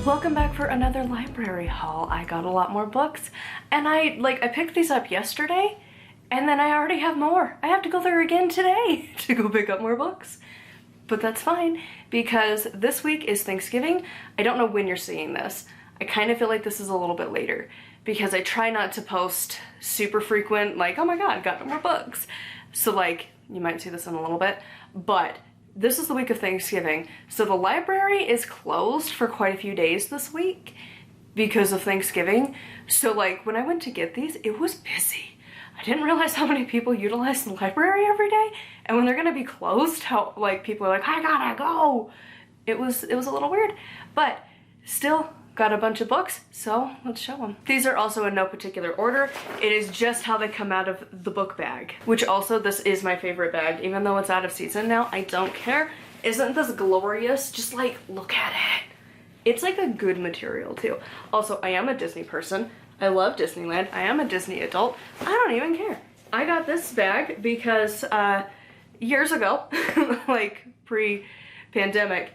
Welcome back for another library haul. I got a lot more books, and I picked these up yesterday, and then I already have more. I have to go there again today to go pick up more books. But that's fine, because this week is Thanksgiving. I don't know when you're seeing this. I kind of feel like this is a little bit later, because I try not to post super frequent, like, oh my god, got no more books. So like, you might see this in a little bit, but this is the week of Thanksgiving, so the library is closed for quite a few days this week because of Thanksgiving. So like, when I went to get these, it was busy. I didn't realize how many people utilize the library every day, and when they're gonna be closed, how like people are like, I gotta go. It was a little weird, but still got a bunch of books, so let's show them. These are also in no particular order. It is just how they come out of the book bag, which also, this is my favorite bag. Even though it's out of season now, I don't care. Isn't this glorious? Just like, look at it. It's like a good material too. Also, I am a Disney person. I love Disneyland. I am a Disney adult. I don't even care. I got this bag because years ago, like pre-pandemic,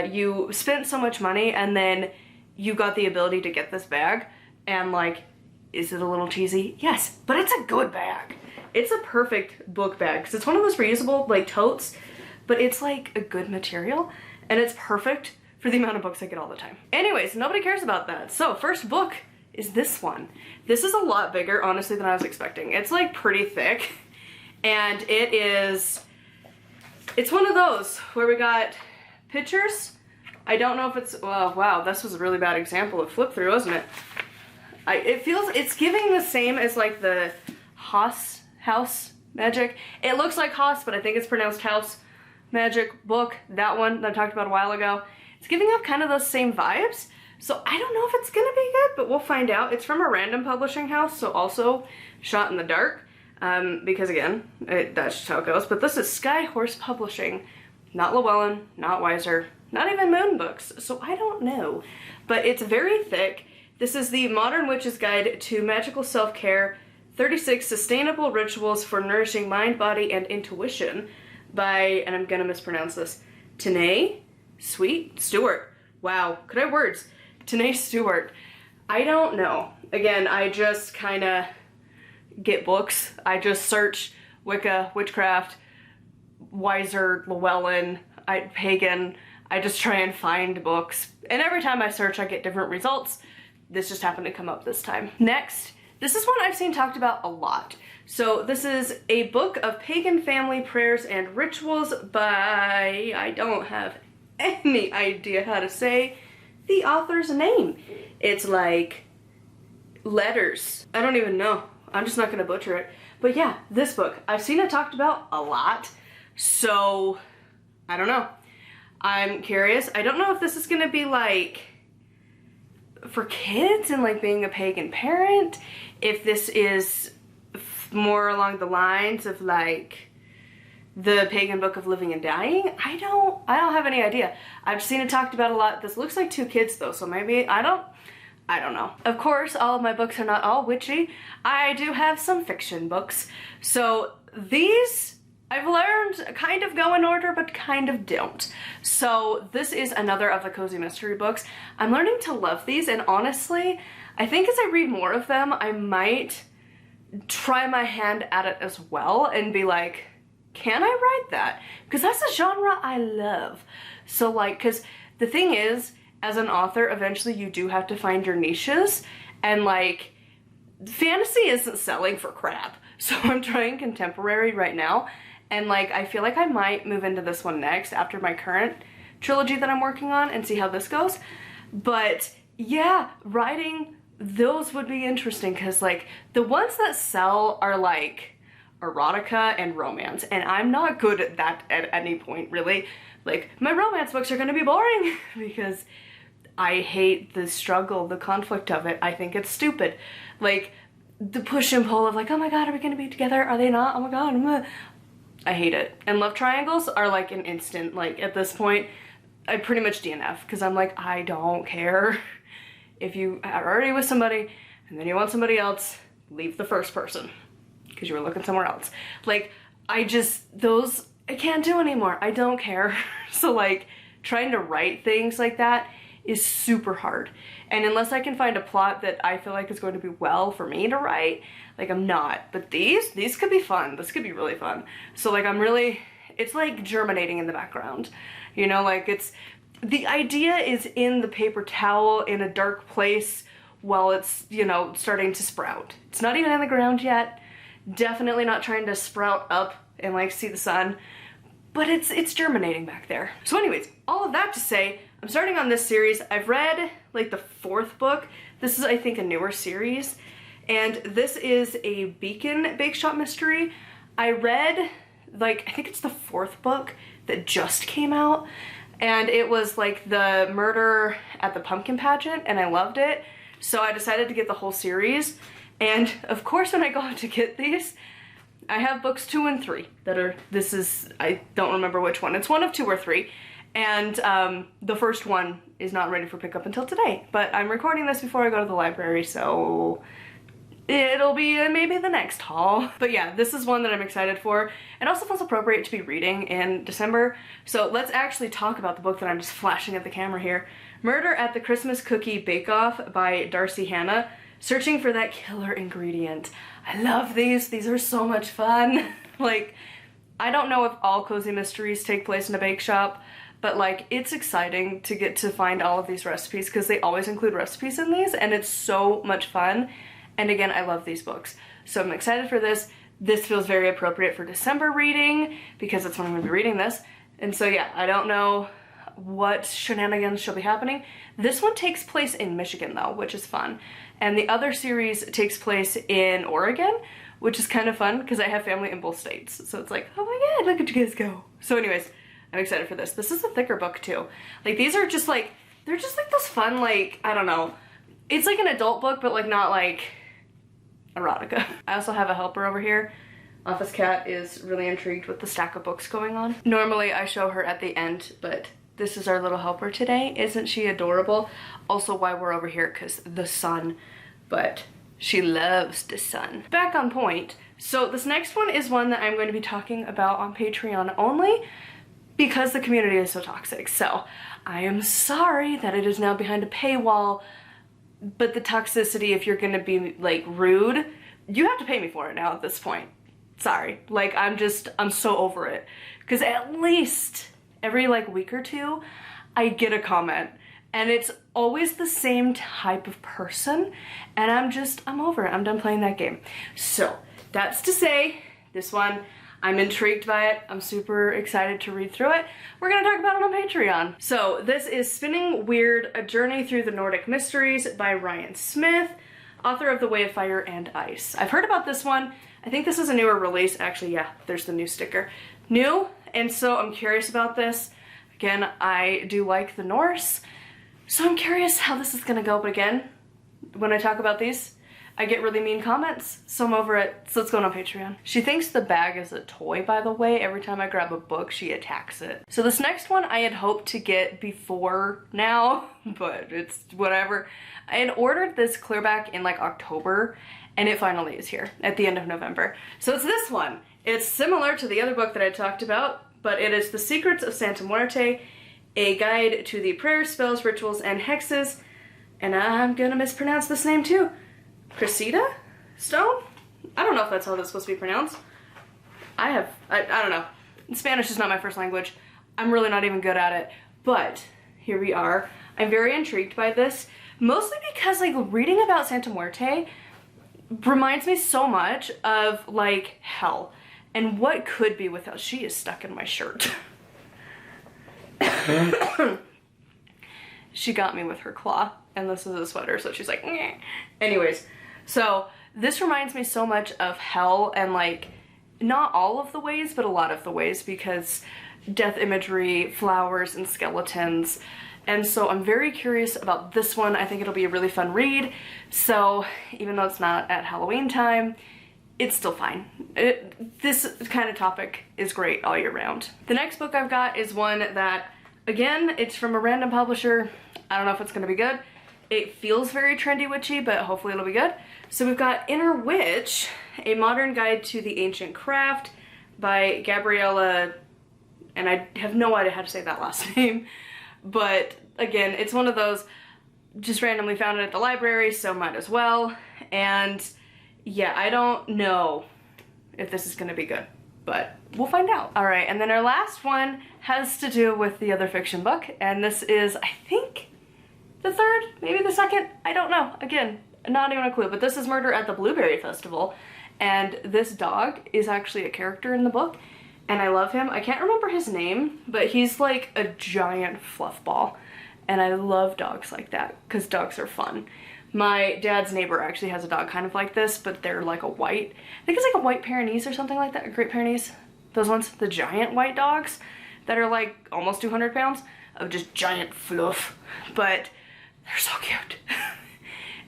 you spent so much money and then you got the ability to get this bag, and like, is it a little cheesy? Yes, but it's a good bag. It's a perfect book bag, because it's one of those reusable like totes, but it's like a good material, and it's perfect for the amount of books I get all the time. Anyways, nobody cares about that. So first book is this one. This is a lot bigger, honestly, than I was expecting. It's like pretty thick, and it's one of those where we got pictures. I don't know if it's, well, wow, this was a really bad example of flip through, wasn't it? It's giving the same as like the House Magic. It looks like House, but I think it's pronounced House Magic book. That one that I talked about a while ago. It's giving up kind of those same vibes. So I don't know if it's gonna be good, but we'll find out. It's from a random publishing house, so also shot in the dark. Because again, that's just how it goes. But this is Skyhorse Publishing. Not Llewellyn, not Weiser, not even Moon Books, so I don't know. But it's very thick. This is the Modern Witch's Guide to Magical Self-Care, 36 Sustainable Rituals for Nourishing Mind, Body, and Intuition by, and I'm gonna mispronounce this, Tanae Stewart. Wow, could I have words? Tanae Stewart. I don't know. Again, I just kinda get books. I just search Wicca, witchcraft, Weiser, Llewellyn, pagan. I just try and find books, and every time I search I get different results. This just happened to come up this time. Next, this is one I've seen talked about a lot. So this is a book of pagan family prayers and rituals by, I don't have any idea how to say the author's name. It's like letters. I don't even know. I'm just not gonna butcher it. But yeah, this book, I've seen it talked about a lot, so I don't know. I'm curious. I don't know if this is gonna be like for kids and like being a pagan parent, if this is more along the lines of like the Pagan Book of Living and Dying. I don't have any idea. I've seen it talked about a lot. This looks like 2 kids though, so maybe, I don't know. Of course, all of my books are not all witchy. I do have some fiction books. So these, I've learned kind of go in order, but kind of don't. So this is another of the cozy mystery books. I'm learning to love these, and honestly, I think as I read more of them, I might try my hand at it as well and be like, can I write that? Because that's a genre I love. So like, because the thing is, as an author, eventually you do have to find your niches, and like, fantasy isn't selling for crap. So I'm trying contemporary right now. And like, I feel like I might move into this one next after my current trilogy that I'm working on and see how this goes. But yeah, writing those would be interesting, because like the ones that sell are like erotica and romance, and I'm not good at that at any point really. Like, my romance books are gonna be boring because I hate the struggle, the conflict of it. I think it's stupid. Like the push and pull of like, oh my god, are we gonna be together? Are they not? Oh my god. I hate it. And love triangles are like an instant, like at this point, I pretty much DNF, because I'm like, I don't care. If you are already with somebody and then you want somebody else, leave the first person because you were looking somewhere else. Like, I can't do anymore. I don't care. So like, trying to write things like that is super hard. And unless I can find a plot that I feel like is going to be well for me to write, like I'm not. But these could be fun. This could be really fun. So like it's like germinating in the background. You know, like the idea is in the paper towel in a dark place while it's, you know, starting to sprout. It's not even in the ground yet. Definitely not trying to sprout up and like see the sun, but it's germinating back there. So anyways, all of that to say, I'm starting on this series. I've read like the 4th book. This is, I think, a newer series, and this is a Beacon Bake Shop mystery. I read, like, I think it's the 4th book that just came out, and it was like the murder at the pumpkin pageant, and I loved it. So I decided to get the whole series. And of course, when I go out to get these, I have books 2 and 3 that are, I don't remember which one. It's one of 2 or 3. And the first one is not ready for pickup until today. But I'm recording this before I go to the library, so it'll be maybe the next haul. But yeah, this is one that I'm excited for. It also feels appropriate to be reading in December. So let's actually talk about the book that I'm just flashing at the camera here. Murder at the Christmas Cookie Bake Off by Darcy Hannah. Searching for that killer ingredient. I love these. These are so much fun. Like, I don't know if all cozy mysteries take place in a bake shop, but like, it's exciting to get to find all of these recipes because they always include recipes in these, and it's so much fun. And again, I love these books. So I'm excited for this. This feels very appropriate for December reading because that's when I'm gonna be reading this. And so yeah, I don't know what shenanigans shall be happening. This one takes place in Michigan though, which is fun. And the other series takes place in Oregon, which is kind of fun because I have family in both states. So it's like, oh my god, look at you guys go. So anyways, I'm excited for this. This is a thicker book too. Like these are just like, they're just like those fun, like, I don't know. It's like an adult book, but like not like erotica. I also have a helper over here. Office Cat is really intrigued with the stack of books going on. Normally I show her at the end, but this is our little helper today. Isn't she adorable? Also why we're over here, because the sun, but she loves the sun. Back on point. So this next one is one that I'm going to be talking about on Patreon only because the community is so toxic. So I am sorry that it is now behind a paywall, but the toxicity, if you're gonna be like rude, you have to pay me for it now at this point. Sorry, like I'm so over it. Because at least every like week or 2, I get a comment and it's always the same type of person and I'm over it. I'm done playing that game. So that's to say, this one, I'm intrigued by it. I'm super excited to read through it. We're gonna talk about it on Patreon. So this is Spinning Weird, A Journey Through the Nordic Mysteries by Ryan Smith, author of The Way of Fire and Ice. I've heard about this one. I think this is a newer release. Actually, yeah, there's the new sticker. New, and so I'm curious about this. Again, I do like the Norse, so I'm curious how this is gonna go, but again, when I talk about these, I get really mean comments, so I'm over it. So let's go on Patreon. She thinks the bag is a toy, by the way. Every time I grab a book, she attacks it. So this next one I had hoped to get before now, but it's whatever. I had ordered this clearback in like October, and it finally is here at the end of November. So it's this one. It's similar to the other book that I talked about, but it is The Secrets of Santa Muerte, a guide to the prayers, spells, rituals, and hexes. And I'm gonna mispronounce this name too. Cressida Stone? I don't know if that's how that's supposed to be pronounced. I don't know. Spanish is not my first language. I'm really not even good at it. But here we are. I'm very intrigued by this, mostly because like reading about Santa Muerte reminds me so much of like hell and what could be with hell. She is stuck in my shirt. She got me with her claw, and this is a sweater, so she's like, nyeh. Anyways, so this reminds me so much of hell, and like not all of the ways, but a lot of the ways, because death imagery, flowers, and skeletons. And so I'm very curious about this one. I think it'll be a really fun read. So even though it's not at Halloween time, it's still fine. This kind of topic is great all year round. The next book I've got is one that, again, it's from a random publisher. I don't know if it's gonna be good. It feels very trendy witchy, but hopefully it'll be good. So we've got Inner Witch, a modern guide to the ancient craft by Gabriella, and I have no idea how to say that last name. But again, it's one of those, just randomly found it at the library, so might as well. And yeah, I don't know if this is gonna be good, but we'll find out. All right, and then our last one has to do with the other fiction book, and this is, I think, the third, maybe the second, I don't know. Again, not even a clue, but this is Murder at the Blueberry Festival, and this dog is actually a character in the book, and I love him. I can't remember his name, but he's like a giant fluff ball, and I love dogs like that, because dogs are fun. My dad's neighbor actually has a dog kind of like this, but they're like a white, I think it's like a white Pyrenees or something like that, a Great Pyrenees. Those ones, the giant white dogs that are like almost 200 pounds of just giant fluff, but they're so cute.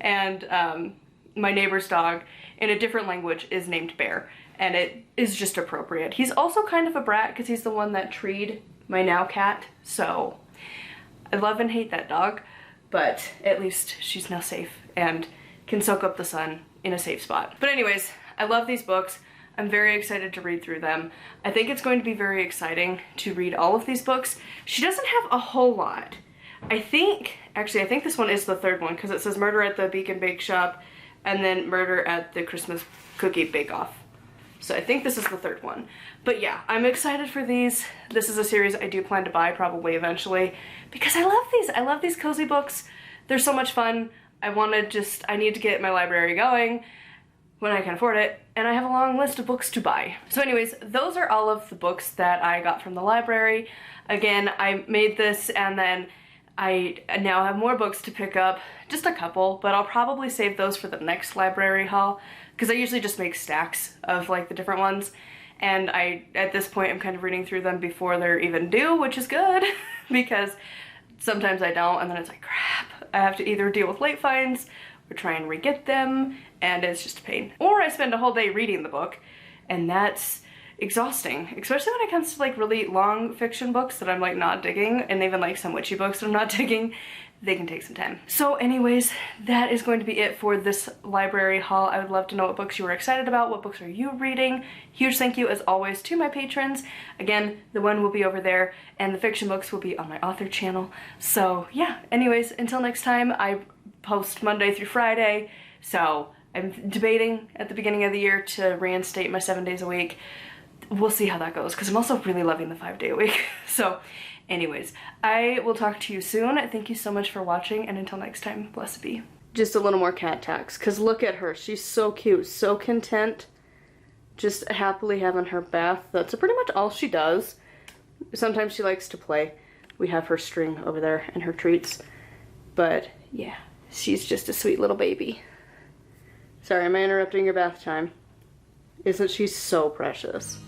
And my neighbor's dog, in a different language, is named Bear, and it is just appropriate. He's also kind of a brat because he's the one that treed my now cat, so I love and hate that dog, but at least she's now safe and can soak up the sun in a safe spot. But anyways, I love these books. I'm very excited to read through them. I think it's going to be very exciting to read all of these books. She doesn't have a whole lot. I think this one is the third one because it says Murder at the Beacon Bake Shop and then Murder at the Christmas Cookie Bake Off. So I think this is the third one. But yeah, I'm excited for these. This is a series I do plan to buy probably eventually because I love these. I love these cozy books. They're so much fun. I need to get my library going when I can afford it, and I have a long list of books to buy. So anyways, those are all of the books that I got from the library. Again, I made this and then I now have more books to pick up, just a couple, but I'll probably save those for the next library haul because I usually just make stacks of like the different ones, and at this point I'm kind of reading through them before they're even due, which is good because sometimes I don't, and then it's like crap, I have to either deal with late finds or try and re-get them, and it's just a pain. Or I spend a whole day reading the book, and that's exhausting, especially when it comes to like really long fiction books that I'm like not digging, and even like some witchy books that I'm not digging. They can take some time. So anyways, that is going to be it for this library haul. I would love to know what books you were excited about. What books are you reading? Huge thank you as always to my patrons. Again, the one will be over there and the fiction books will be on my author channel. So yeah, anyways, until next time, I post Monday through Friday. So I'm debating at the beginning of the year to reinstate my 7 days a week. We'll see how that goes because I'm also really loving the 5 day a week. So anyways, I will talk to you soon. Thank you so much for watching, and until next time, blessed be. Just a little more cat tax, because look at her. She's so cute, so content, just happily having her bath. That's pretty much all she does. Sometimes she likes to play. We have her string over there and her treats. But yeah, she's just a sweet little baby. Sorry, am I interrupting your bath time? Isn't she so precious?